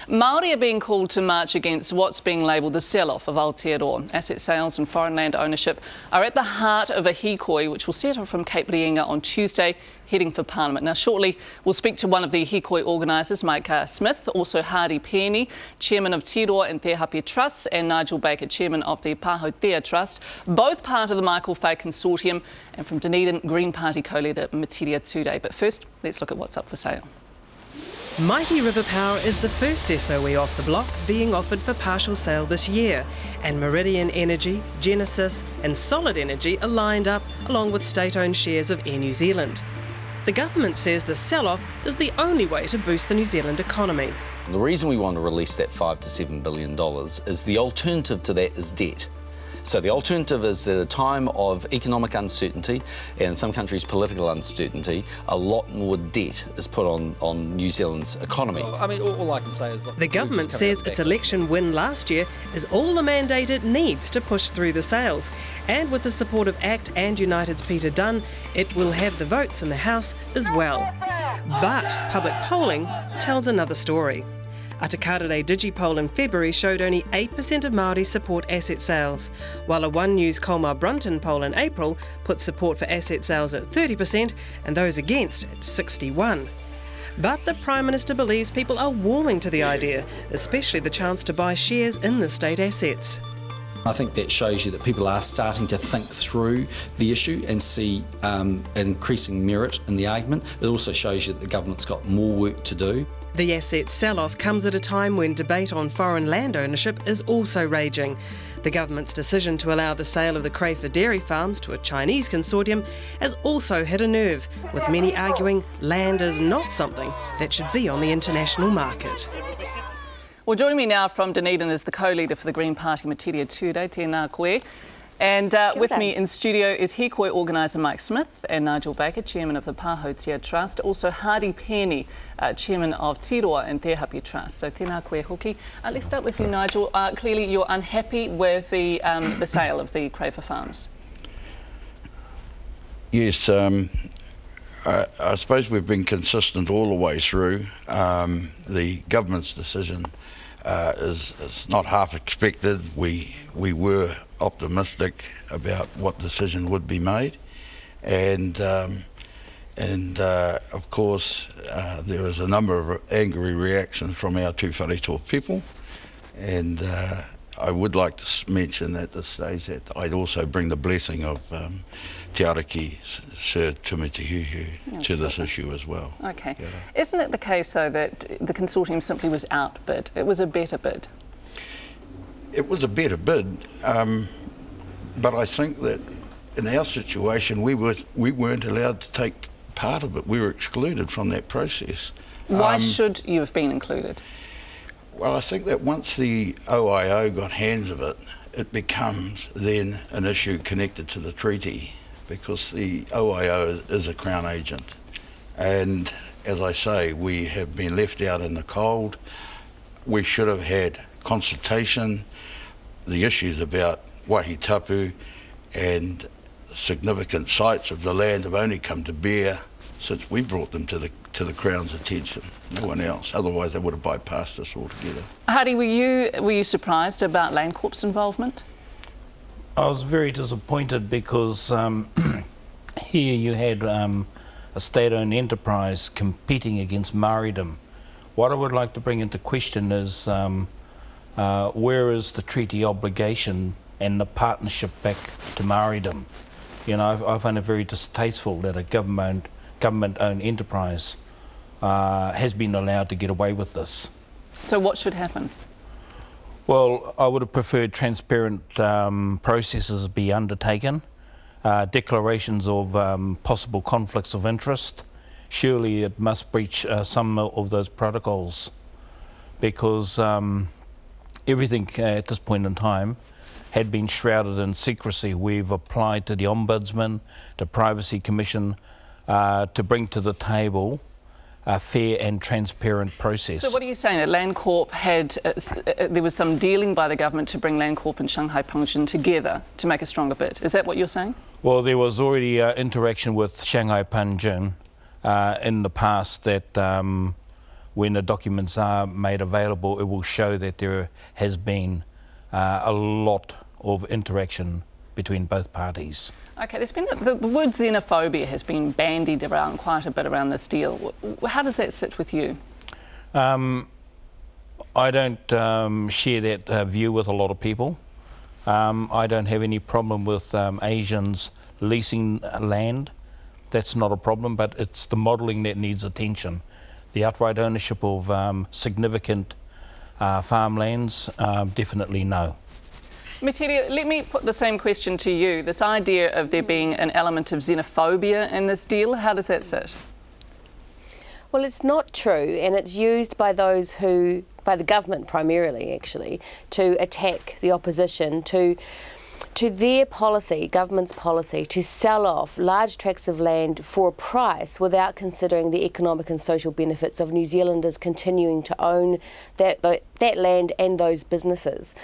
Māori are being called to march against what's being labelled the sell-off of Aotearoa. Asset sales and foreign land ownership are at the heart of a hikoi which will set off from Cape Reinga on Tuesday, heading for Parliament. Now shortly we'll speak to one of the hikoi organisers, Mike Smith, also Hardy Penny, Chairman of Tiroa and Te Hape Trusts, and Nigel Baker, Chairman of the Pāhautea Trust, both part of the Michael Fay Consortium, and from Dunedin, Green Party co-leader Metiria Turei. But first, let's look at what's up for sale. Mighty River Power is the first SOE off the block being offered for partial sale this year, and Meridian Energy, Genesis and Solid Energy are lined up along with state-owned shares of Air New Zealand. The government says the sell-off is the only way to boost the New Zealand economy. The reason we want to release that $5 to $7 billion is the alternative to that is debt. So the alternative is that at a time of economic uncertainty and in some countries political uncertainty, a lot more debt is put on New Zealand's economy. Well, I mean, all I can say is... The government says its election win last year is all the mandate it needs to push through the sales. And with the support of ACT and United's Peter Dunn, it will have the votes in the House as well. But public polling tells another story. A Te Karere Digipoll in February showed only 8% of Māori support asset sales, while a One News Colmar Brunton poll in April put support for asset sales at 30% and those against at 61%. But the Prime Minister believes people are warming to the idea, especially the chance to buy shares in the state assets. I think that shows you that people are starting to think through the issue and see increasing merit in the argument. It also shows you that the government's got more work to do. The asset sell-off comes at a time when debate on foreign land ownership is also raging. The government's decision to allow the sale of the Crayford dairy farms to a Chinese consortium has also hit a nerve, with many arguing land is not something that should be on the international market. Well, joining me now from Dunedin is the co-leader for the Green Party, Metiria Turei, tēnā koe. And with me in studio is hikoi organiser Mike Smith and Nigel Baker, Chairman of the Pāhautea Trust, also Hardy Penny, Chairman of Tiroa and Te Hape Trust. So tēnā koe hoki. Let's start with you, Nigel. Clearly you're unhappy with the sale of the Crayford farms. Yes, I suppose we've been consistent all the way through. The government's decision is not half expected. We were optimistic about what decision would be made, and of course there was a number of angry reactions from our two whareto people, and I would like to mention at this stage that I'd also bring the blessing of Te Ariki Sir Tumitihuhu to this issue as well. Okay. Yeah. Isn't it the case though that the consortium simply was outbid? It was a better bid? It was a better bid, but I think that in our situation we weren't allowed to take part of it. We were excluded from that process. Why should you have been included? Well, I think that once the OIO got hands of it, it becomes then an issue connected to the treaty, because the OIO is a Crown agent. And as I say, we have been left out in the cold. We should have had consultation. The issues about Waihi Tapu and significant sites of the land have only come to bear since we brought them to the Crown's attention, no one else. Otherwise they would have bypassed us altogether. Hardy, were you surprised about Landcorp's involvement? I was very disappointed because here you had a state-owned enterprise competing against Māoridom. What I would like to bring into question is where is the treaty obligation and the partnership back to Māoridom? You know, I find it very distasteful that a government-owned enterprise has been allowed to get away with this. So what should happen? Well, I would have preferred transparent processes be undertaken, declarations of possible conflicts of interest. Surely it must breach some of those protocols, because everything at this point in time had been shrouded in secrecy. We've applied to the Ombudsman, the Privacy Commission, to bring to the table a fair and transparent process. So what are you saying, that Landcorp had, there was some dealing by the government to bring Landcorp and Shanghai Pension together to make a stronger bid? Is that what you're saying? Well, there was already interaction with Shanghai Pension in the past that when the documents are made available, it will show that there has been a lot of interaction between both parties. Okay, there's been the word xenophobia has been bandied around quite a bit around this deal. How does that sit with you? I don't share that view with a lot of people. I don't have any problem with Asians leasing land. That's not a problem, but it's the modelling that needs attention. The outright ownership of significant farmlands, definitely no. Metiria, let me put the same question to you. This idea of there being an element of xenophobia in this deal, how does that sit? Well, it's not true, and it's used by those who, by the government primarily actually, to attack the opposition, to their policy, government's policy, to sell off large tracts of land for a price without considering the economic and social benefits of New Zealanders continuing to own that land and those businesses.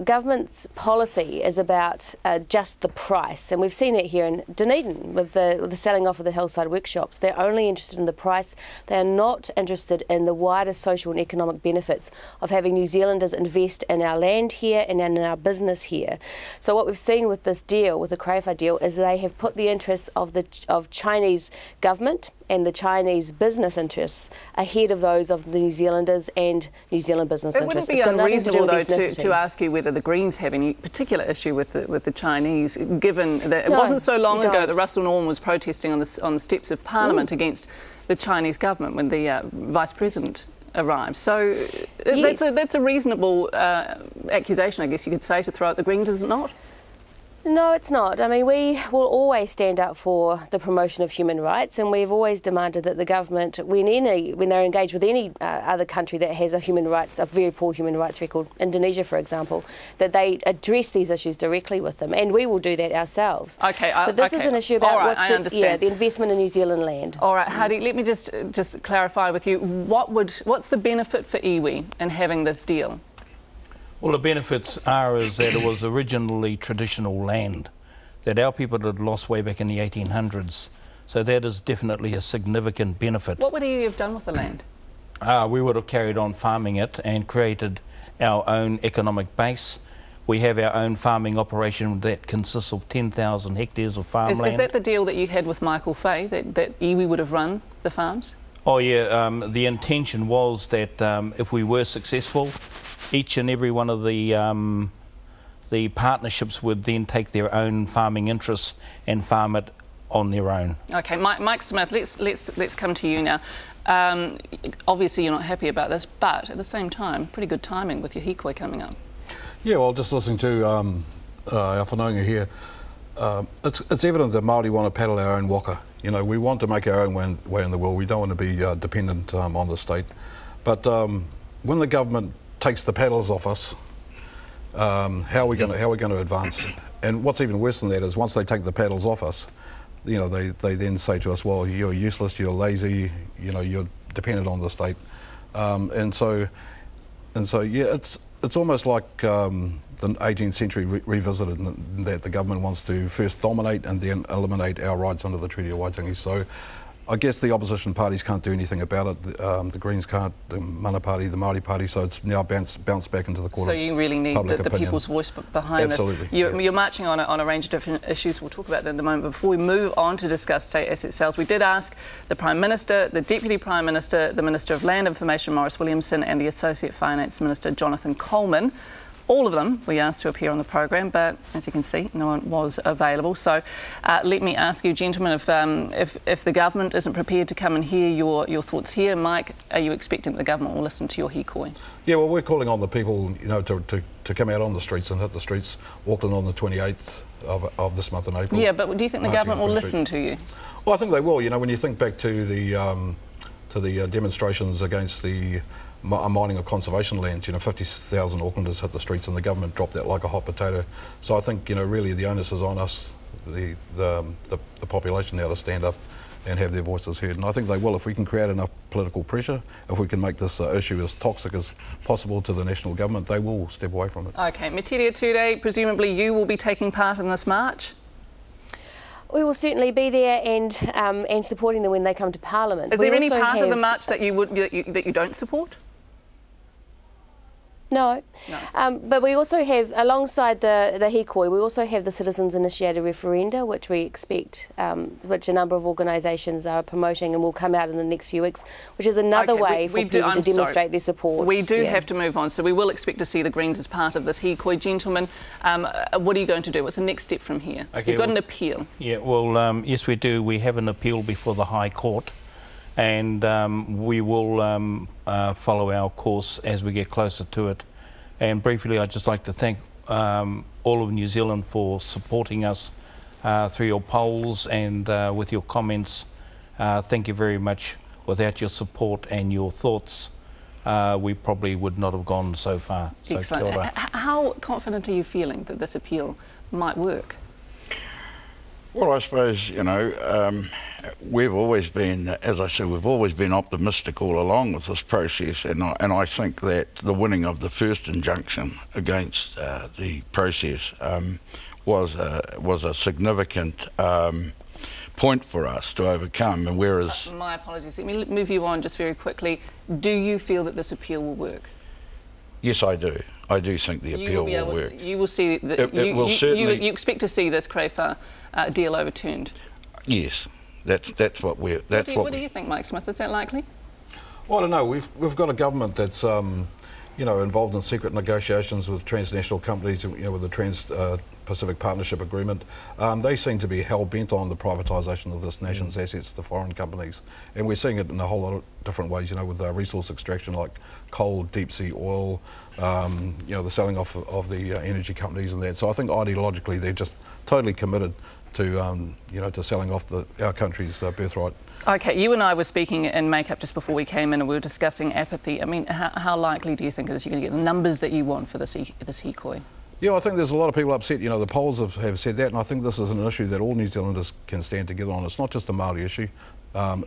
Government's policy is about just the price, and we've seen that here in Dunedin with the selling off of the hillside workshops. They're only interested in the price. They are not interested in the wider social and economic benefits of having New Zealanders invest in our land here and in our business here. So what we've seen with this deal, with the Crayfire deal, is they have put the interests of Chinese government and the Chinese business interests ahead of those of the New Zealanders and New Zealand business interests. It wouldn't be unreasonable, though, to ask you whether the Greens have any particular issue with the Chinese, given that it wasn't so long ago that Russell Norman was protesting on the steps of Parliament against the Chinese government when the Vice President arrived. So yes, that's a reasonable accusation, I guess you could say, to throw at the Greens, is it not? No, it's not. I mean, we will always stand up for the promotion of human rights, and we've always demanded that the government, when they're engaged with any other country that has a very poor human rights record, Indonesia, for example, that they address these issues directly with them, and we will do that ourselves. Okay, but this is an issue about the investment in New Zealand land. All right, Heidi, let me just clarify with you. What's the benefit for iwi in having this deal? Well, the benefits is that it was originally traditional land that our people had lost way back in the 1800s. So that is definitely a significant benefit. What would you have done with the land? We would have carried on farming it and created our own economic base. We have our own farming operation that consists of 10,000 hectares of farmland. Is that the deal that you had with Michael Fay, that iwi would have run the farms? Oh yeah, the intention was that if we were successful, each and every one of the partnerships would then take their own farming interests and farm it on their own. Okay, Mike Smith, let's come to you now. Obviously you're not happy about this, but at the same time, pretty good timing with your hikoi coming up. Yeah, well, just listening to our whanaunga here, it's evident that Māori want to paddle our own waka. You know, we want to make our own way in the world. We don't want to be dependent on the state. But when the government takes the paddles off us, how are we going to advance? And what's even worse than that is once they take the paddles off us, you know, they then say to us, well, you're useless, you're lazy, you know, you're dependent on the state. And so yeah, it's almost like the 18th century revisited, in that the government wants to first dominate and then eliminate our rights under the Treaty of Waitangi. So I guess the opposition parties can't do anything about it. The Greens can't, the Mana Party, the Māori Party, so it's now bounced back into the court. So you really need the people's voice behind Absolutely, this. You're marching on a range of different issues. We'll talk about that in a moment. But before we move on to discuss state asset sales, we did ask the Prime Minister, the Deputy Prime Minister, the Minister of Land Information, Maurice Williamson, and the Associate Finance Minister, Jonathan Coleman. All of them we asked to appear on the program, but as you can see, no one was available. So let me ask you, gentlemen, if the government isn't prepared to come and hear your thoughts here, Mike, are you expecting that the government will listen to your hikoi? Yeah, well, we're calling on the people, you know, to come out on the streets and hit the streets. Auckland on the 28th of this month in April. Yeah, but do you think the government will listen to you? Well, I think they will. You know, when you think back to the demonstrations against the mining of conservation lands, you know, 50,000 Aucklanders hit the streets and the government dropped that like a hot potato. So I think, you know, really the onus is on us, the population now, to stand up and have their voices heard. And I think they will if we can create enough political pressure, if we can make this issue as toxic as possible to the national government, they will step away from it. OK, Metiria Turei, presumably you will be taking part in this march? We will certainly be there and supporting them when they come to Parliament. Is there any part of the march that you don't support? No. But we also have, alongside the hikoi, we also have the citizens-initiated referenda, which we expect, which a number of organisations are promoting and will come out in the next few weeks, which is another way for people to demonstrate their support. We do have to move on, so we will expect to see the Greens as part of this hikoi. Gentlemen, what are you going to do? What's the next step from here? Okay, You've got an appeal. Yeah, well, yes, we do. We have an appeal before the High Court, and we will follow our course as we get closer to it. And briefly, I'd just like to thank all of New Zealand for supporting us through your polls and with your comments. Thank you very much. Without your support and your thoughts, we probably would not have gone so far. So excellent. kia ora. How confident are you feeling that this appeal might work? Well, I suppose, you know, we've always been, as I said, we've always been optimistic all along with this process, and I think that the winning of the first injunction against the process was a significant point for us to overcome. And whereas my apologies, let me move you on just very quickly. Do you feel that this appeal will work? yes, I do. I do think the appeal will work. You will see that you expect to see this CREFA deal overturned. Yes, that's what we're. What do you think, Mike Smith? Is that likely? Well, I don't know. We've got a government that's involved in secret negotiations with transnational companies. With the Trans-Pacific Partnership Agreement, they seem to be hell bent on the privatisation of this nation's assets to foreign companies, and we're seeing it in a whole lot of different ways. With resource extraction like coal, deep sea oil, the selling off of the energy companies and that. So I think ideologically they're just totally committed to to selling off our country's birthright. Okay, you and I were speaking in Make-up just before we came in, and we were discussing apathy. I mean, how likely do you think it is you're going to get the numbers that you want for this hikoi? Yeah, I think there's a lot of people upset. The polls have said that, and I think this is an issue that all New Zealanders can stand together on. It's not just a Māori issue.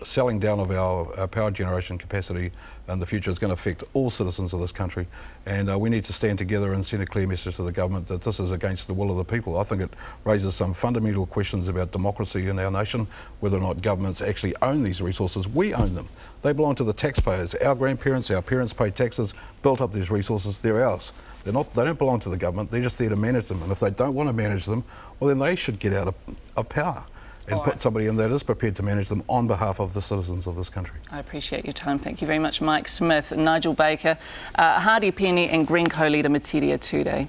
Selling down of our power generation capacity in the future is going to affect all citizens of this country, and we need to stand together and send a clear message to the government that this is against the will of the people. I think it raises some fundamental questions about democracy in our nation, whether or not governments actually own these resources. We own them. They belong to the taxpayers. Our grandparents, our parents paid taxes, built up these resources. They're ours. They don't belong to the government. They're just there to manage them. And if they don't want to manage them, well, then they should get out of power and put somebody in that is prepared to manage them on behalf of the citizens of this country. I appreciate your time. Thank you very much, Mike Smith, Nigel Baker, Hardy Penny and Green co-leader Metiria Turei.